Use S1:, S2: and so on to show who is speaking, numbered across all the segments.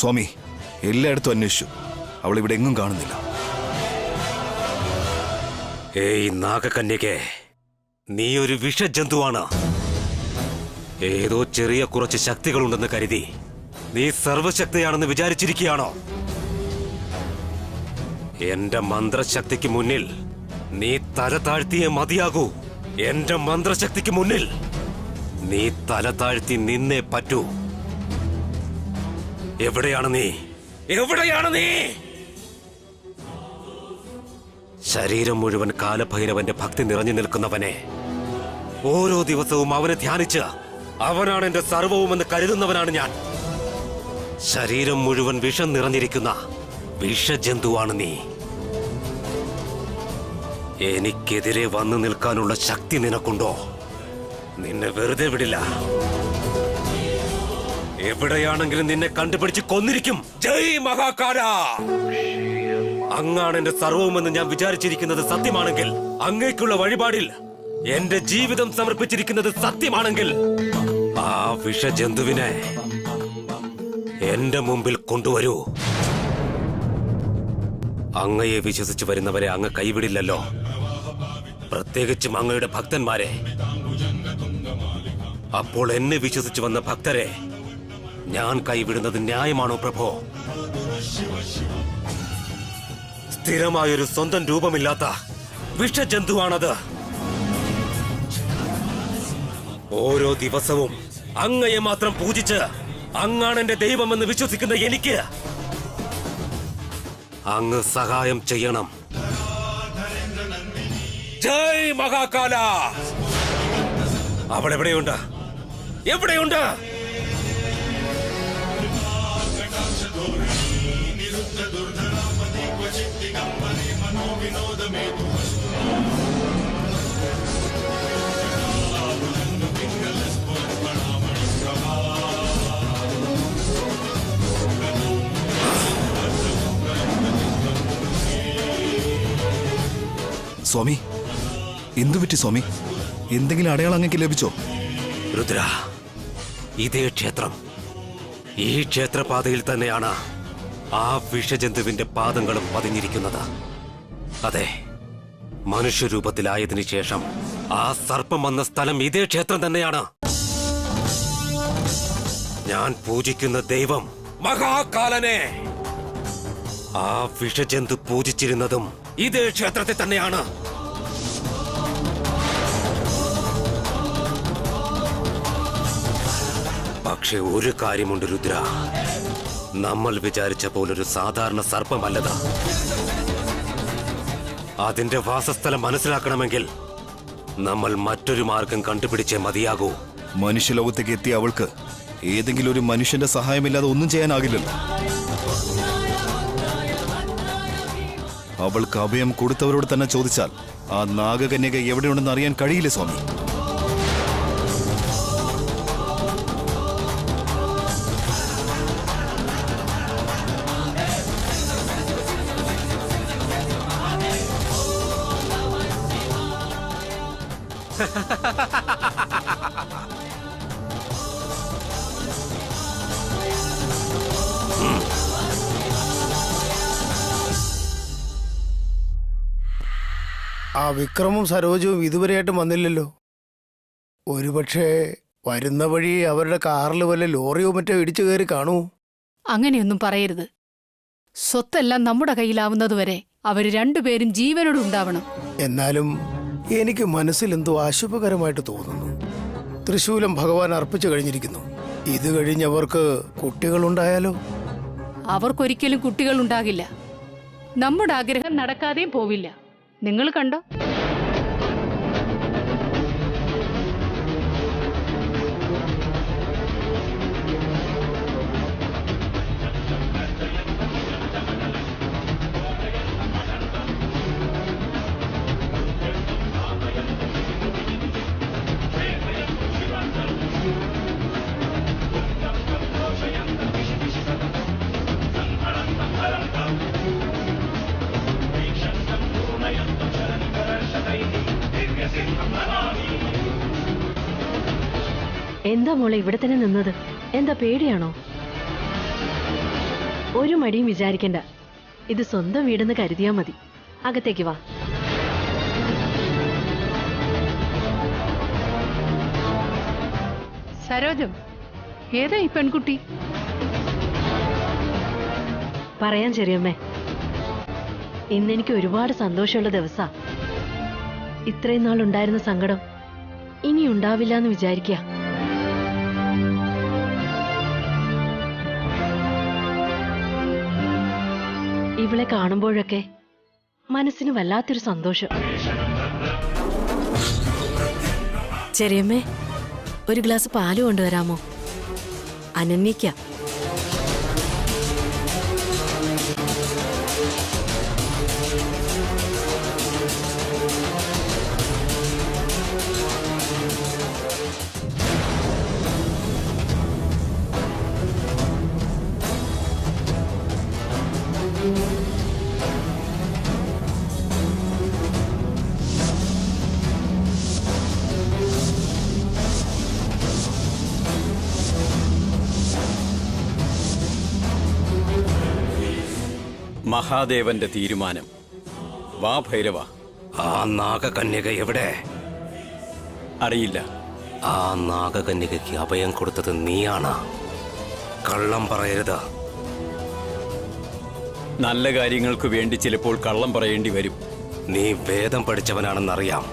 S1: സ്വാമി, എല്ലായിടത്തും അന്വേഷിച്ചു. അവൾ ഇവിടെ എങ്ങും കാണുന്നില്ല.
S2: ഏയ് നാഗകന്യകേ, നീ ഒരു വിഷജന്തുവാണ്. ഏതോ ചെറിയ കുറച്ച് ശക്തികളുണ്ടെന്ന് കരുതി നീ സർവശക്തിയാണെന്ന് വിചാരിച്ചിരിക്കുകയാണോ? എന്റെ മന്ത്രശക്തിക്ക് മുന്നിൽ നീ തല താഴ്ത്തിയേ മതിയാകൂ. എന്റെ മന്ത്രശക്തിക്ക് മുന്നിൽ നീ തല താഴ്ത്തി നിന്നേ പറ്റൂ. എവിടെയാണ് നീ? എവിടെയാണ് നീ? ശരീരം മുഴുവൻ കാലഭൈരവന്റെ ഭക്തി നിറഞ്ഞു നിൽക്കുന്നവനെ, ഓരോ ദിവസവും അവനെ ധ്യാനിച്ച് അവനാണ് എന്റെ സർവവുമെന്ന് കരുതുന്നവനാണ് ഞാൻ. ശരീരം മുഴുവൻ വിഷം നിറഞ്ഞിരിക്കുന്ന വിഷജന്തുവാണ് നീ. എനിക്കെതിരെ വന്നു നിൽക്കാനുള്ള ശക്തി നിനക്കുണ്ടോ? നിന്നെ വെറുതെ വിടില്ല. എവിടെയാണെങ്കിലും നിന്നെ കണ്ടുപിടിച്ച് കൊന്നിരിക്കും. ജയ് മഹാകാല! അങ്ങാണ് എന്റെ സർവവുമെന്ന് ഞാൻ വിചാരിച്ചിരിക്കുന്നത് സത്യമാണെങ്കിൽ, അങ്ങേക്കുള്ള വഴിപാടിൽ എന്റെ ജീവിതം സമർപ്പിച്ചിരിക്കുന്നത് സത്യമാണെങ്കിൽ, ആ വിഷജന്തുവിനെ എന്റെ മുമ്പിൽ കൊണ്ടുവരൂ. അങ്ങയെ വിശ്വസിച്ച് വരുന്നവരെ അങ്ങ് കൈവിടില്ലല്ലോ, പ്രത്യേകിച്ചും അങ്ങയുടെ ഭക്തന്മാരെ. അപ്പോൾ എന്നെ വിശ്വസിച്ച് വന്ന ഭക്തരെ ഞാൻ കൈവിടുന്നത് ന്യായമാണോ പ്രഭോ? സ്ഥിരമായൊരു സ്വന്തം രൂപമില്ലാത്ത വിഷജന്തുവാണത്. ഓരോ ദിവസവും അങ്ങയെ മാത്രം പൂജിച്ച് അങ്ങാണ് എന്റെ ദൈവമെന്ന് വിശ്വസിക്കുന്ന എനിക്ക് അങ്ങ് സഹായം ചെയ്യണം. ജയ് മഹാകാല! അവൾ എവിടെയുണ്ട്? എവിടെയുണ്ട്?
S1: സ്വാമി, എന്തു പറ്റി സ്വാമി? എന്തെങ്കിലും അടയാളം അങ്ങേക്ക് ലഭിച്ചോ?
S2: രുദ്ര, ഇതേ ക്ഷേത്രം, ഈ ക്ഷേത്രപാതയിൽ തന്നെയാണ് ആ വിഷജന്തുവിന്റെ പാദങ്ങളും പതിഞ്ഞിരിക്കുന്നത്. അതെ, മനുഷ്യരൂപത്തിലായതിനു ശേഷം ആ സർപ്പം വന്ന സ്ഥലം ഇതേ ക്ഷേത്രം തന്നെയാണ്. ഞാൻ പൂജിക്കുന്ന ദൈവം മഹാകാലനെ ആ വിഷജന്തു പൂജിച്ചിരുന്നതും ഇതേ ക്ഷേത്രത്തിൽ തന്നെയാണ്. പക്ഷെ ഒരു കാര്യമുണ്ട് രുദ്ര, നമ്മൾ വിചാരിച്ച പോലൊരു സാധാരണ സർപ്പമല്ലത്. അതിന്റെ വാസസ്ഥലം മനസ്സിലാക്കണമെങ്കിൽ നമ്മൾ മറ്റൊരു മാർഗം കണ്ടുപിടിച്ചേ മതിയാകൂ.
S1: മനുഷ്യലോകത്തേക്ക് എത്തിയ അവൾക്ക് ഏതെങ്കിലും ഒരു മനുഷ്യന്റെ സഹായമില്ലാതെ ഒന്നും ചെയ്യാനാകില്ലല്ലോ. അവൾക്ക് അഭയം കൊടുത്തവരോട് തന്നെ ചോദിച്ചാൽ ആ നാഗകന്യക എവിടെയുണ്ടെന്ന് അറിയാൻ കഴിയില്ല സ്വാമി.
S3: ആ വിക്രമും സരോജവും ഇതുവരെയായിട്ടും വന്നില്ലല്ലോ. ഒരുപക്ഷെ വരുന്ന വഴി അവരുടെ കാറിൽ വല്ല ലോറിയോ മറ്റോ ഇടിച്ചു കയറി കാണൂ.
S4: അങ്ങനെയൊന്നും പറയരുത്. സ്വത്തെല്ലാം നമ്മുടെ കയ്യിലാവുന്നതുവരെ അവര് രണ്ടുപേരും ജീവനോട് ഉണ്ടാവണം.
S3: എന്നാലും എനിക്ക് മനസ്സിലെന്തോ അശുഭകരമായിട്ട് തോന്നുന്നു. തൃശൂലം ഭഗവാൻ അർപ്പിച്ചു കഴിഞ്ഞിരിക്കുന്നു. ഇത് കഴിഞ്ഞവർക്ക് കുട്ടികളുണ്ടായാലോ?
S4: അവർക്കൊരിക്കലും കുട്ടികളുണ്ടാകില്ല. നമ്മുടെ ആഗ്രഹം നടക്കാതെയും പോവില്ല. നിങ്ങൾ കണ്ടോ?
S5: എന്താ മോളെ ഇവിടെ തന്നെ നിന്നത്? എന്താ പേടിയാണോ? ഒരു മടിയും വിചാരിക്കണ്ട. ഇത് സ്വന്തം വീടെന്ന് കരുതിയാ മതി. അകത്തേക്ക് വാ.
S4: സരോജം, ഏതാ ഈ പെൺകുട്ടി?
S5: പറയാൻ ചെറിയമ്മേ, ഇന്നെനിക്ക് ഒരുപാട് സന്തോഷമുള്ള ദിവസാ. ഇത്രയും നാൾ ഉണ്ടായിരുന്ന സങ്കടം ഇനി ഉണ്ടാവില്ല എന്ന് വിചാരിക്കുക. ഇവളെ കാണുമ്പോഴൊക്കെ മനസ്സിന് വല്ലാത്തൊരു സന്തോഷം. ചെറിയമ്മേ, ഒരു ഗ്ലാസ് പാല് കൊണ്ടുവരാമോ? അനന്യയ്ക്ക.
S6: മഹാദേവന്റെ തീരുമാനം. വാ ഭൈരവ.
S2: ആ നാഗകന്യക എവിടെ?
S6: അറിയില്ല.
S2: ആ നാഗകന്യകയ്ക്ക് അഭയം കൊടുത്തത് നീയാണ്. കള്ളം പറയരുത്.
S6: നല്ല കാര്യങ്ങൾക്ക് വേണ്ടി ചിലപ്പോൾ കള്ളം പറയേണ്ടി വരും.
S2: നീ വേദം പഠിച്ചവനാണെന്നറിയാം.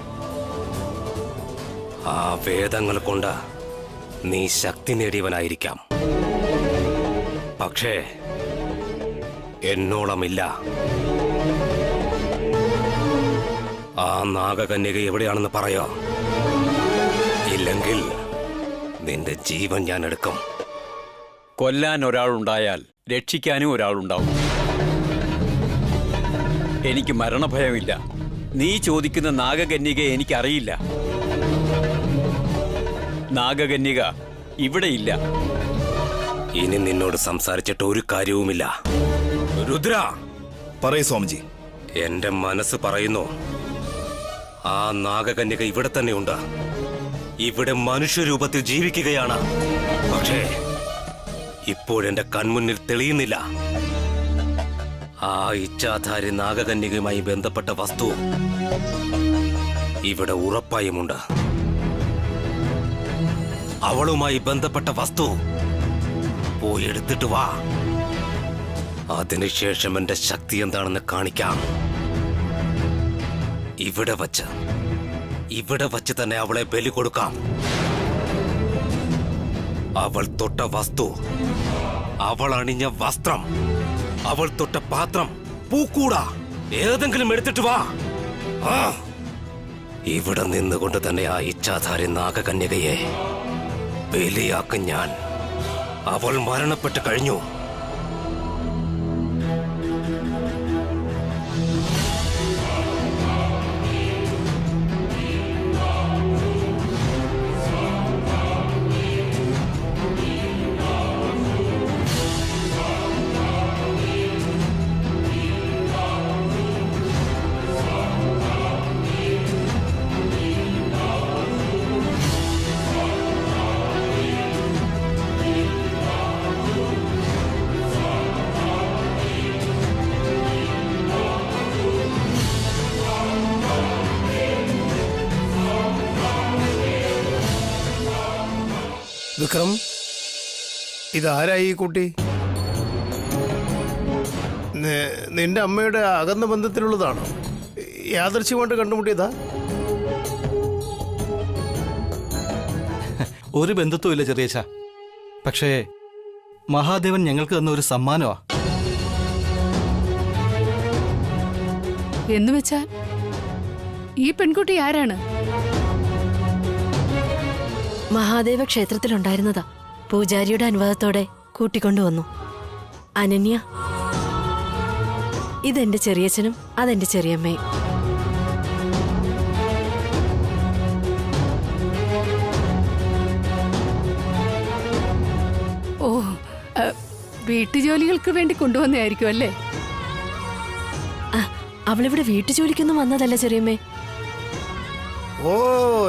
S2: ആ വേദങ്ങൾ കൊണ്ട് നീ ശക്തി നേടിയവനായിരിക്കാം. പക്ഷേ എന്നോളമില്ല. ആ നാഗകന്യക എവിടെയാണെന്ന് പറയോ? ഇല്ലെങ്കിൽ നിന്റെ ജീവൻ ഞാൻ എടുക്കും.
S6: കൊല്ലാൻ ഒരാളുണ്ടായാൽ രക്ഷിക്കാനും ഒരാളുണ്ടാവും. എനിക്ക് മരണഭയമില്ല. നീ ചോദിക്കുന്ന നാഗകന്യക എനിക്കറിയില്ല. നാഗകന്യക ഇവിടെയില്ല.
S2: ഇനി നിന്നോട് സംസാരിച്ചിട്ട് ഒരു കാര്യവുമില്ല. രുദ്ര,
S1: പറയൂ സ്വാമിജി.
S2: എന്റെ മനസ്സ് പറയുന്നു, ആ നാഗകന്യക ഇവിടെ തന്നെയുണ്ട്. ഇവിടെ മനുഷ്യരൂപത്തിൽ ജീവിക്കുകയാണ്. പക്ഷേ ഇപ്പോഴെന്റെ കൺമുന്നിൽ തെളിയുന്നില്ല. ആ ഇച്ഛാധാരി നാഗകന്യകയുമായി ബന്ധപ്പെട്ട വസ്തു ഇവിടെ ഉറപ്പായുമുണ്ട്. അവളുമായി ബന്ധപ്പെട്ട വസ്തു പോയി എടുത്തിട്ട് വാ. അതിനുശേഷം എന്റെ ശക്തി എന്താണെന്ന് കാണിക്കാം. ഇവിടെ വച്ച് തന്നെ അവളെ ബലി കൊടുക്കാം. അവൾ തൊട്ട വസ്തു, അവൾ അണിഞ്ഞ വസ്ത്രം, അവൾ തൊട്ട പാത്രം, പൂക്കൂട ഏതെങ്കിലും എടുത്തിട്ട് വാ. ഇവിടെ നിന്നുകൊണ്ട് തന്നെ ആ ഇച്ഛാധാരി നാഗകന്യകയെ ബലിയാക്കും ഞാൻ. അവൾ മരണപ്പെട്ട് കഴിഞ്ഞു.
S3: വിക്രം, ഇതാരായി ഈ കുട്ടി? നിന്റെ അമ്മയുടെ അകന്ന ബന്ധത്തിലുള്ളതാണോ? യാദൃശ്യമായിട്ട് കണ്ടുമുട്ടിയതാ?
S7: ഒരു ബന്ധത്തുമില്ല ചെറിയച്ഛ. പക്ഷേ മഹാദേവൻ ഞങ്ങൾക്ക് തന്ന ഒരു സമ്മാനമാ.
S4: എന്നുവെച്ചാൽ ഈ പെൺകുട്ടി ആരാണ്?
S5: മഹാദേവ ക്ഷേത്രത്തിലുണ്ടായിരുന്നതാ. പൂജാരിയുടെ അനുവാദത്തോടെ കൂട്ടിക്കൊണ്ടുവന്നു. അനന്യ. ഇതെന്റെ ചെറിയച്ഛനും അതെന്റെ ചെറിയമ്മയും.
S4: ഓ, വീട്ടുജോലികൾക്ക് വേണ്ടി കൊണ്ടുവന്നതായിരിക്കും അല്ലേ?
S5: അവളിവിടെ വീട്ടുജോലിക്കൊന്നും വന്നതല്ല ചെറിയമ്മേ.
S3: ഓ,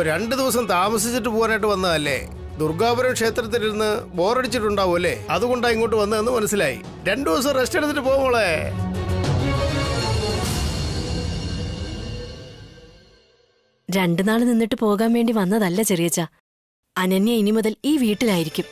S3: 2 ദിവസം താമസിച്ചിട്ട് പോകാനായിട്ട് വന്നതല്ലേ? ദുർഗാപുരം ക്ഷേത്രത്തിലിരുന്ന് ബോറടിച്ചിട്ടുണ്ടാവും അല്ലേ? അതുകൊണ്ടാണ് ഇങ്ങോട്ട് വന്നതെന്ന് മനസ്സിലായി. 2 ദിവസം റെസ്റ്റ് എടുത്തിട്ട് പോമോളെ.
S5: രണ്ടു നാൾ നിന്നിട്ട് പോകാൻ വേണ്ടി വന്നതല്ല ചെറിയച്ച. അനന്യ ഇനി മുതൽ ഈ വീട്ടിലായിരിക്കും.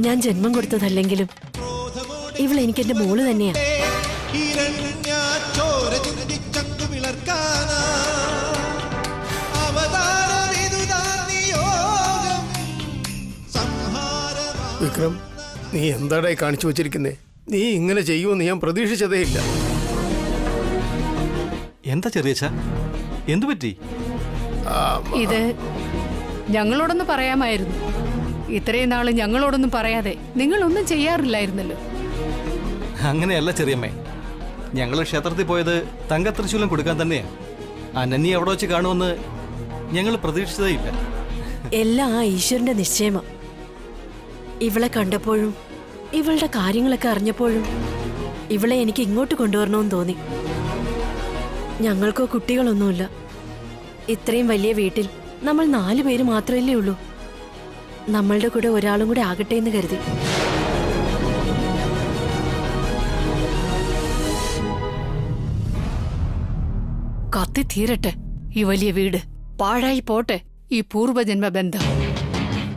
S5: ഞാൻ ജന്മം കൊടുത്തതല്ലെങ്കിലും ഇവൾ എനിക്ക് എന്റെ മോള് തന്നെയാ.
S3: വിക്രം, നീ എന്താടായി കാണിച്ചു വച്ചിരിക്കുന്നേ? നീ ഇങ്ങനെ ചെയ്യുമെന്ന് ഞാൻ പ്രതീക്ഷിച്ചതേ ഇല്ല.
S7: എന്താ ചെറിയച്ച, എന്തു പറ്റി?
S4: ഇത് ഞങ്ങളോടൊന്ന് പറയാമായിരുന്നു. ഇത്രയും നാള് ഞങ്ങളോടൊന്നും പറയാതെ നിങ്ങളൊന്നും ചെയ്യാറില്ലായിരുന്നല്ലോ.
S7: അങ്ങനെയല്ല ചെറിയമ്മേ, ഞങ്ങൾ ക്ഷേത്രത്തിൽ പോയത് തങ്കത്രിശൂലം കൊടുക്കാൻ തന്നെയാ. അനന്യ അവിടെ വെച്ച് കാണുമെന്ന് ഞങ്ങൾ പ്രതീക്ഷിച്ചതേ ഇല്ല.
S5: എല്ലാം ആ ഈശ്വരന്റെ നിശ്ചയമാ. ഇവളെ കണ്ടപ്പോഴും ഇവളുടെ കാര്യങ്ങളൊക്കെ അറിഞ്ഞപ്പോഴും ഇവളെ എനിക്ക് ഇങ്ങോട്ട് കൊണ്ടുവരണമെന്ന് തോന്നി. ഞങ്ങൾക്കോ കുട്ടികളൊന്നുമില്ല. ഇത്രയും വലിയ വീട്ടിൽ നമ്മൾ 4 പേര് മാത്രമല്ലേ ഉള്ളൂ. നമ്മളുടെ കൂടെ ഒരാളും കൂടെ ആകട്ടെ എന്ന് കരുതി.
S4: കത്തി തീരട്ടെ ഈ വലിയ വീട്, പാഴായി പോട്ടെ ഈ പൂർവജന്മ ബന്ധം.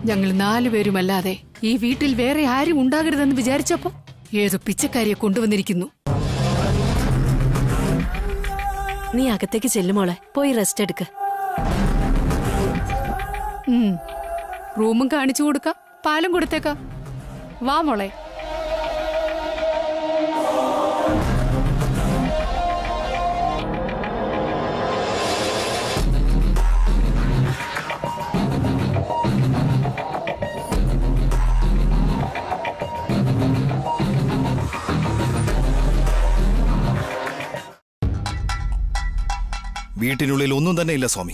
S4: ഞങ്ങൾ 4 പേരുമല്ലാതെ ഈ വീട്ടിൽ വേറെ ആരും ഉണ്ടാകരുതെന്ന് വിചാരിച്ചപ്പോ ഏതോ പിച്ചക്കാരിയെ കൊണ്ടുവന്നിരിക്കുന്നു.
S5: നീ അകത്തേക്ക് ചെല്ലുമോളെ, പോയി റെസ്റ്റ് എടുക്ക.
S4: റൂമും കാണിച്ചു കൊടുക്കാം, പാലും കൊടുത്തേക്കാം. വാ മോളെ.
S1: വീട്ടിനുള്ളിൽ ഒന്നും തന്നെ ഇല്ല സ്വാമി.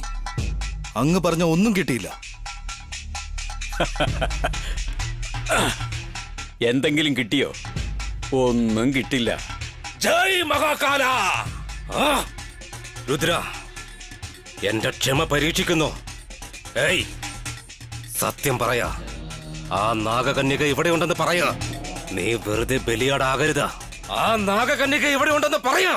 S1: അങ്ങ് പറഞ്ഞ ഒന്നും കിട്ടിയില്ല.
S6: എന്തെങ്കിലും കിട്ടിയോ? ഒന്നും കിട്ടില്ല.
S2: ജയ് മഹാകാല! രുദ്ര, എന്റെ ക്ഷമ പരീക്ഷിക്കുന്നു. ഏയ്, സത്യം പറയാ, ആ നാഗകന്യക ഇവിടെ ഉണ്ടെന്ന് പറയാ. നീ വെറുതെ ബലിയാടാകരുത്. ആ നാഗകന്യക ഇവിടെ ഉണ്ടെന്ന് പറയാ.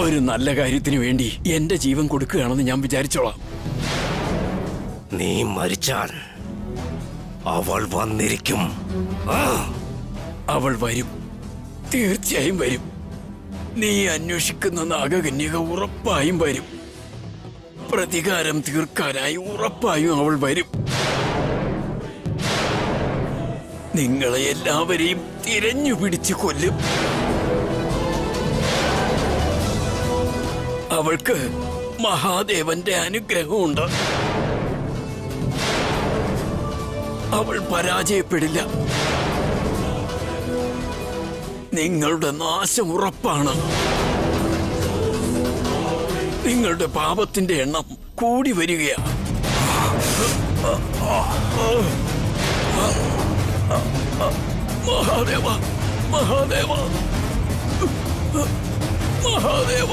S6: ഒരു നല്ല കാര്യത്തിന് വേണ്ടി എന്റെ ജീവൻ കൊടുക്കുകയാണെന്ന് ഞാൻ വിചാരിച്ചോളാം.
S2: നീ മരിച്ചാൽ അവൾ വന്നിരിക്കും.
S6: അവൾ വരും, തീർച്ചയായും വരും. നീ അന്വേഷിക്കുന്ന നാഗകന്യക ഉറപ്പായും വരും. പ്രതികാരം തീർക്കാനായി ഉറപ്പായും അവൾ വരും. നിങ്ങളെ എല്ലാവരെയും തിരഞ്ഞു പിടിച്ച് കൊല്ലും. അവൾക്ക് മഹാദേവന്റെ അനുഗ്രഹമുണ്ട്. അവൾ പരാജയപ്പെടില്ല. നിങ്ങളുടെ നാശം ഉറപ്പാണ്. നിങ്ങളുടെ പാപത്തിന്റെ എണ്ണം കൂടി വരികയാണ്. മഹാദേവ, മഹാദേവ, മഹാദേവ,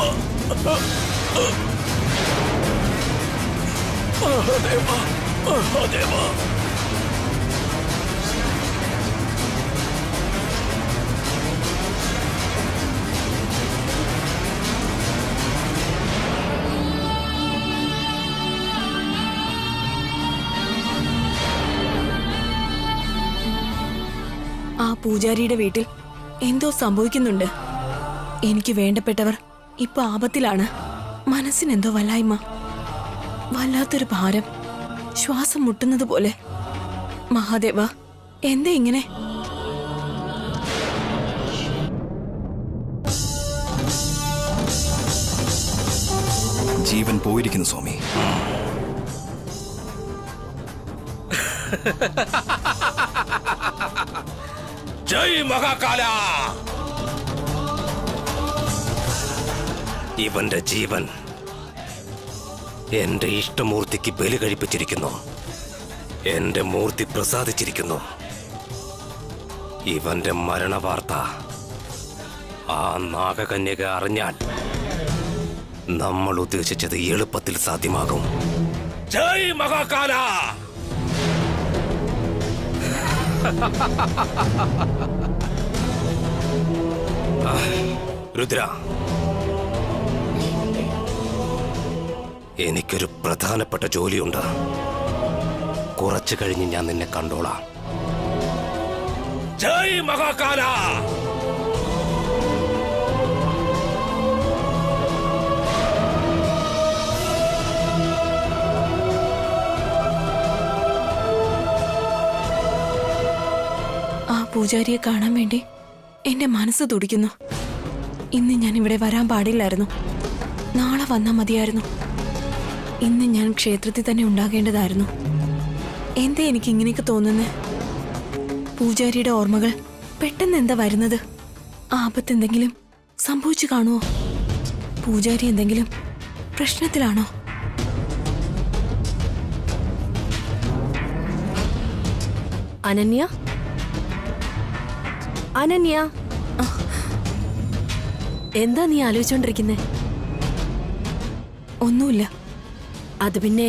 S6: മഹാദേവ, മഹാദേവ.
S8: ആ പൂജാരിയുടെ വീട്ടിൽ എന്തോ സംഭവിക്കുന്നുണ്ട്. എനിക്ക് വേണ്ടപ്പെട്ടവർ ഇപ്പൊ ആപത്തിലാണ്. മനസ്സിനെന്തോ വല്ലായ്മ, വല്ലാത്തൊരു ഭാരം, ശ്വാസം മുട്ടുന്നത് പോലെ. മഹാദേവ, എന്തേ ഇങ്ങനെ?
S1: ജീവൻ പോയിരിക്കുന്നു സ്വാമി.
S2: ജയ് മഹാകാല! ഇവന്റെ ജീവൻ എന്റെ ഇഷ്ടമൂർത്തിക്ക് ബലി കഴിപ്പിച്ചിരിക്കുന്നു. എന്റെ മൂർത്തി പ്രസാദിച്ചിരിക്കുന്നു. ഇവന്റെ മരണവാർത്ത ആ നാഗകന്യക അറിഞ്ഞാൽ നമ്മൾ ഉദ്ദേശിച്ചത് എളുപ്പത്തിൽ സാധ്യമാകും. ജയ് മഹാകാല! രുദ്ര, എനിക്കൊരു പ്രധാനപ്പെട്ട ജോലിയുണ്ട്. കുറച്ചു കഴിഞ്ഞ് ഞാൻ നിന്നെ കണ്ടോളാം. ജയ് മഹാകാല!
S8: ആ പൂജാരിയെ കാണാൻ വേണ്ടി എന്റെ മനസ്സ് തുടിക്കുന്നു. ഇന്ന് ഞാൻ ഇവിടെ വരാൻ പാടില്ലായിരുന്നു. നാളെ വന്നാൽ മതിയായിരുന്നു. ഇന്ന് ഞാൻ ക്ഷേത്രത്തിൽ തന്നെ ഉണ്ടാകേണ്ടതായിരുന്നു. എന്തേ എനിക്ക് ഇങ്ങനെയൊക്കെ തോന്നുന്നേ? പൂജാരിയുടെ ഓർമ്മകൾ പെട്ടെന്ന് എന്താ വരുന്നത്? ആപത്തെന്തെങ്കിലും സംഭവിച്ചു കാണുമോ? പൂജാരി എന്തെങ്കിലും പ്രശ്നത്തിലാണോ?
S5: അനന്യ, അനന്യ, എന്താ നീ ആലോചിച്ചോണ്ടിരിക്കുന്നേ?
S8: ഒന്നുമില്ല.
S5: അത് പിന്നെ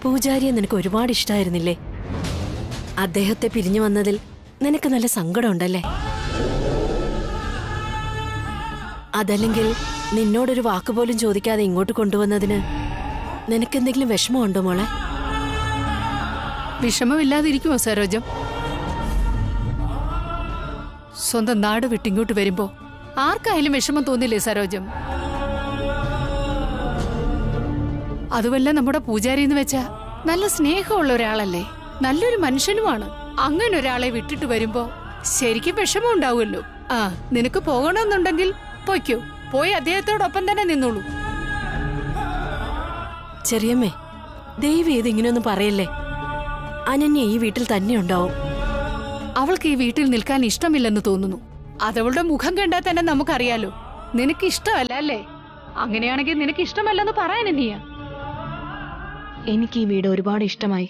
S5: പൂജാരിയെ നിനക്ക് ഒരുപാട് ഇഷ്ടമായിരുന്നില്ലേ? അദ്ദേഹത്തെ പിരിഞ്ഞു വന്നതിൽ നിനക്ക് നല്ല സങ്കടമുണ്ടല്ലേ? അതല്ലെങ്കിൽ നിന്നോടൊരു വാക്കുപോലും ചോദിക്കാതെ ഇങ്ങോട്ട് കൊണ്ടുവന്നതിന് നിനക്കെന്തെങ്കിലും വിഷമമുണ്ടോ മോളെ?
S4: വിഷമമില്ലാതിരിക്കുമോ സരോജം? സ്വന്തം നാട് വിട്ടിങ്ങോട്ട് വരുമ്പോ ആർക്കായാലും വിഷമം തോന്നില്ലേ സരോജം? അതുമല്ല, നമ്മുടെ പൂജാരി എന്ന് വെച്ചാ നല്ല സ്നേഹമുള്ള ഒരാളല്ലേ, നല്ലൊരു മനുഷ്യനുമാണ്. അങ്ങനെ ഒരാളെ വിട്ടിട്ട് വരുമ്പോ ശരിക്കും വിഷമം ഉണ്ടാവുമല്ലോ. ആ, നിനക്ക് പോകണമെന്നുണ്ടെങ്കിൽ പൊയ്ക്കോ, പോയി അദ്ദേഹത്തോടൊപ്പം തന്നെ നിന്നോളൂ.
S5: ചെറിയമ്മേ, ദൈവം ഏത് ഇങ്ങനെയൊന്നും പറയല്ലേ. അനന്യ ഈ വീട്ടിൽ തന്നെ ഉണ്ടാവും.
S4: അവൾക്ക് ഈ വീട്ടിൽ നിൽക്കാൻ ഇഷ്ടമില്ലെന്ന് തോന്നുന്നു. അതവളുടെ മുഖം കണ്ടാൽ തന്നെ നമുക്കറിയാലോ. നിനക്ക് ഇഷ്ടമല്ല അല്ലേ? അങ്ങനെയാണെങ്കിൽ നിനക്ക് ഇഷ്ടമല്ലെന്ന് പറയാൻ നീയാ.
S8: എനിക്ക് ഈ വീട് ഒരുപാട് ഇഷ്ടമായി.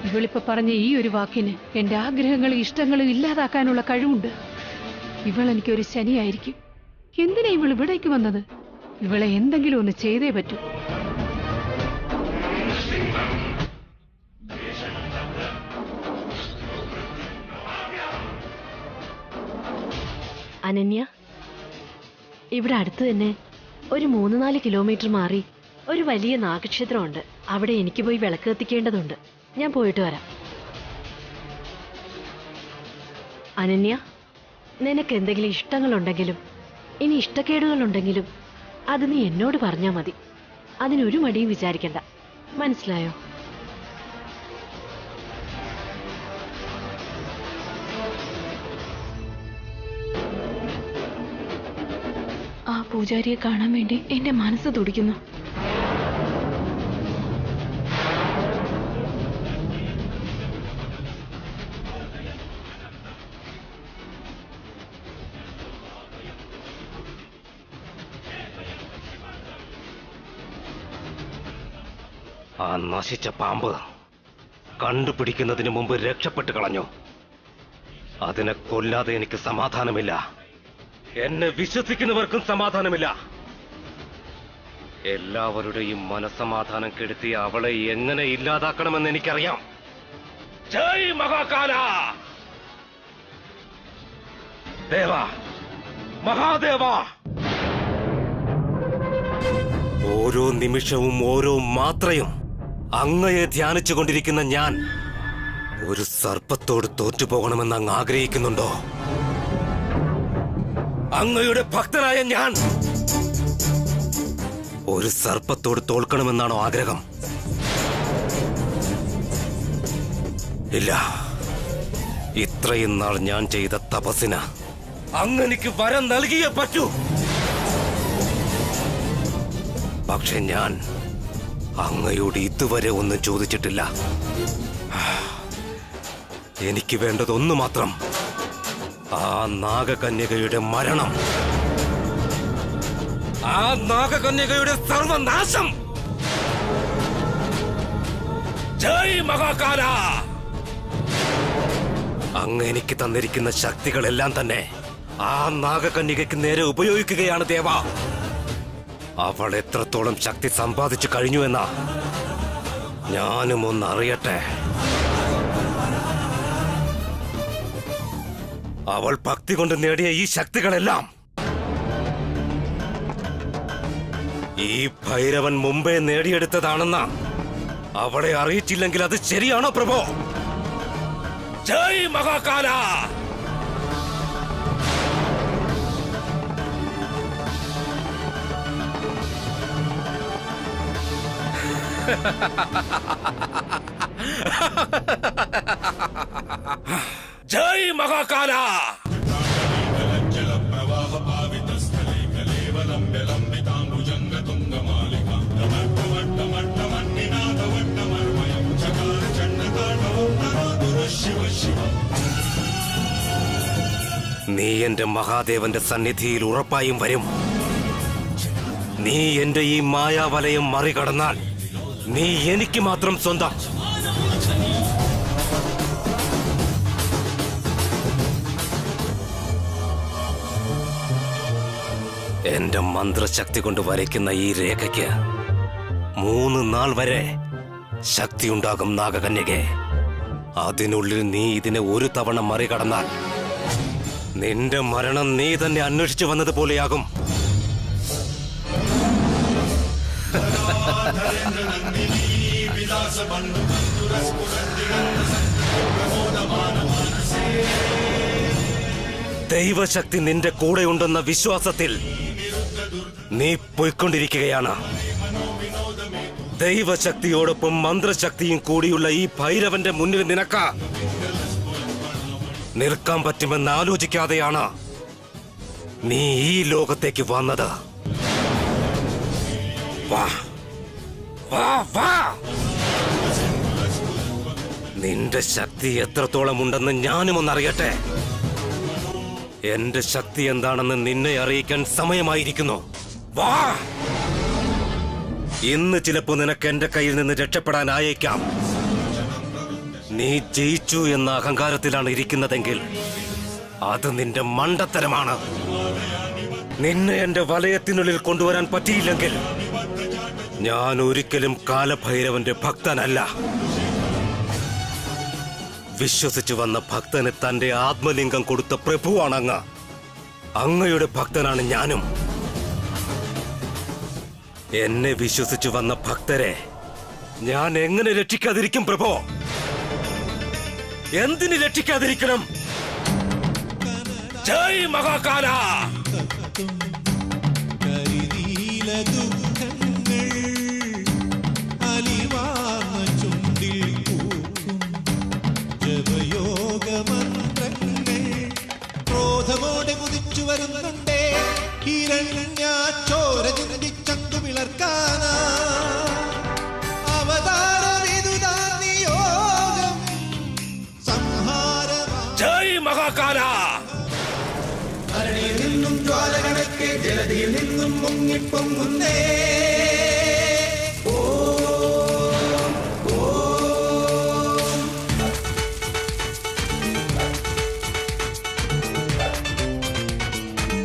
S4: ഇവളിപ്പോ പറഞ്ഞ ഈ ഒരു വാക്കിന് എന്റെ ആഗ്രഹങ്ങളും ഇഷ്ടങ്ങളും ഇല്ലാതാക്കാനുള്ള കഴിവുണ്ട്. ഇവൾ എനിക്കൊരു ശനിയായിരിക്കും. എന്തിനാ ഇവൾ ഇവിടേക്ക് വന്നത്? ഇവളെ എന്തെങ്കിലും ഒന്ന് ചെയ്തേ പറ്റൂ.
S5: അനന്യ, ഇവിടെ അടുത്ത് തന്നെ ഒരു 3-4 കിലോമീറ്റർ മാറി ഒരു വലിയ നാഗക്ഷേത്രമുണ്ട്. അവിടെ എനിക്ക് പോയി വിളക്ക് കത്തിക്കേണ്ടതുണ്ട്. ഞാൻ പോയിട്ട് വരാം. അനന്യ, നിനക്ക് എന്തെങ്കിലും ഇഷ്ടങ്ങളുണ്ടെങ്കിലും ഇനി ഇഷ്ടക്കേടുകളുണ്ടെങ്കിലും അത് നീ എന്നോട് പറഞ്ഞാൽ മതി. അതിനൊരു മടിയും വിചാരിക്കണ്ട. മനസ്സിലായോ?
S8: ആ പൂജാരിയെ കാണാൻ വേണ്ടി എന്റെ മനസ്സ് തുടിക്കുന്നു.
S2: ആ നശിച്ച പാമ്പ് കണ്ടുപിടിക്കുന്നതിന് മുമ്പ് രക്ഷപ്പെട്ടു കളഞ്ഞു. അതിനെ കൊല്ലാതെ എനിക്ക് സമാധാനമില്ല. എന്നെ വിശ്വസിക്കുന്നവർക്കും സമാധാനമില്ല. എല്ലാവരുടെയും മനസ്സമാധാനം കെടുത്തി അവളെ എങ്ങനെ ഇല്ലാതാക്കണമെന്ന് എനിക്കറിയാം. ജയ് മഹാകാല! ദേവ, മഹാദേവ! ഓരോ നിമിഷവും ഓരോ മാത്രയും അങ്ങയെ ധ്യാനിച്ചു കൊണ്ടിരിക്കുന്ന ഞാൻ ഒരു സർപ്പത്തോട് തോറ്റുപോകണമെന്ന് അങ്ങ് ആഗ്രഹിക്കുന്നുണ്ടോ? അങ്ങയുടെ ഭക്തനായ ഞാൻ ഒരു സർപ്പത്തോട് തോൽക്കണമെന്നാണോ ആഗ്രഹം? ഇല്ല. ഇത്രയും നാൾ ഞാൻ ചെയ്ത തപസ്സിന് അങ്ങനെക്ക് വരം നൽകിയേ പറ്റൂ. പക്ഷെ ഞാൻ അങ്ങയോട് ഇതുവരെ ഒന്നും ചോദിച്ചിട്ടില്ല. എനിക്ക് വേണ്ടതൊന്നു മാത്രം, ആ നാഗകന്യകയുടെ മരണം, ആ നാഗകന്യകയുടെ സർവനാശം. ജയ് മഹാകാല! അങ്ങ് എനിക്ക് തന്നിരിക്കുന്ന ശക്തികളെല്ലാം തന്നെ ആ നാഗകന്യകയ്ക്ക് നേരെ ഉപയോഗിക്കുകയാണ് ദേവ. അവൾ എത്രത്തോളം ശക്തി സമ്പാദിച്ചു കഴിഞ്ഞു എന്ന ഞാനും ഒന്ന് അറിയട്ടെ. അവൾ ഭക്തി കൊണ്ട് നേടിയ ഈ ശക്തികളെല്ലാം ഈ ഭൈരവൻ മുമ്പേ നേടിയെടുത്തതാണെന്ന് അവളെ അറിയിച്ചില്ലെങ്കിൽ അത് ശരിയാണോ പ്രഭോ? ജയ് മഹാകാല! ജയ് മഹാകാല! നീ എന്റെ മഹാദേവന്റെ സന്നിധിയിൽ ഉറപ്പായും വരും. നീ എന്റെ ഈ മായാവലയം മറികടന്നാൽ നീ എനിക്ക് മാത്രം സ്വന്തം. എന്റെ മന്ത്രശക്തി കൊണ്ട് വരയ്ക്കുന്ന ഈ രേഖയ്ക്ക് 3 നാൾ വരെ ശക്തിയുണ്ടാകും നാഗകന്യകെ. അതിനുള്ളിൽ നീ ഇതിനെ ഒരു തവണ മറികടന്നാൽ നിന്റെ മരണം നീ തന്നെ അന്വേഷിച്ചു വന്നതുപോലെയാകും. ദൈവശക്തി നിന്റെ കൂടെയുണ്ടെന്ന വിശ്വാസത്തിൽ നീ പോയിക്കൊണ്ടിരിക്കുകയാണ്. ദൈവശക്തിയോടൊപ്പം മന്ത്രശക്തിയും കൂടിയുള്ള ഈ ഭൈരവന്റെ മുന്നിൽ നിനക്ക് നിൽക്കാൻ പറ്റുമെന്ന് ആലോചിക്കാതെയാണ് നീ ഈ ലോകത്തേക്ക് വന്നത്. വാ വാ വാ! നിന്റെ ശക്തി എത്രത്തോളം ഉണ്ടെന്ന് ഞാനും ഒന്നറിയട്ടെ. എന്റെ ശക്തി എന്താണെന്ന് നിന്നെ അറിയിക്കാൻ സമയമായിരിക്കുന്നു. വാ! ഇന്ന് ചിലപ്പോ നിനക്ക് എന്റെ കയ്യിൽ നിന്ന് രക്ഷപ്പെടാനായേക്കാം. നീ ജയിച്ചു എന്ന അഹങ്കാരത്തിലാണ് ഇരിക്കുന്നതെങ്കിൽ അത് നിന്റെ മണ്ടത്തരമാണ്. നിന്നെ എന്റെ വലയത്തിനുള്ളിൽ കൊണ്ടുവരാൻ പറ്റിയില്ലെങ്കിൽ ഞാൻ ഒരിക്കലും കാലഭൈരവന്റെ ഭക്തനല്ല. വിശ്വസിച്ചു വന്ന ഭക്തന് തന്റെ ആത്മലിംഗം കൊടുത്ത പ്രഭുവാണ് അങ്ങ്. അങ്ങയുടെ ഭക്തനാണ് ഞാനും. എന്നെ വിശ്വസിച്ചു വന്ന ഭക്തരെ ഞാൻ എങ്ങനെ രക്ഷിക്കാതിരിക്കും പ്രഭോ? എന്തിന് രക്ഷിക്കാതിരിക്കണം? ജയ് മഹാകാല!
S9: ക്രോധമോടെ കുതിച്ചു വരുന്നുണ്ടേ ചോര ചിന്തിച്ചങ്കു വിളർക്കാനാ അവതാരവിതുദാനിയോഗം സംഹാരം.
S2: ജയ് മഹാകാല!
S9: ധരണിയിൽ നിന്നും ജ്വാല കണക്കെ ജലധിയിൽ നിന്നും മുങ്ങിപ്പൊങ്ങുന്നേ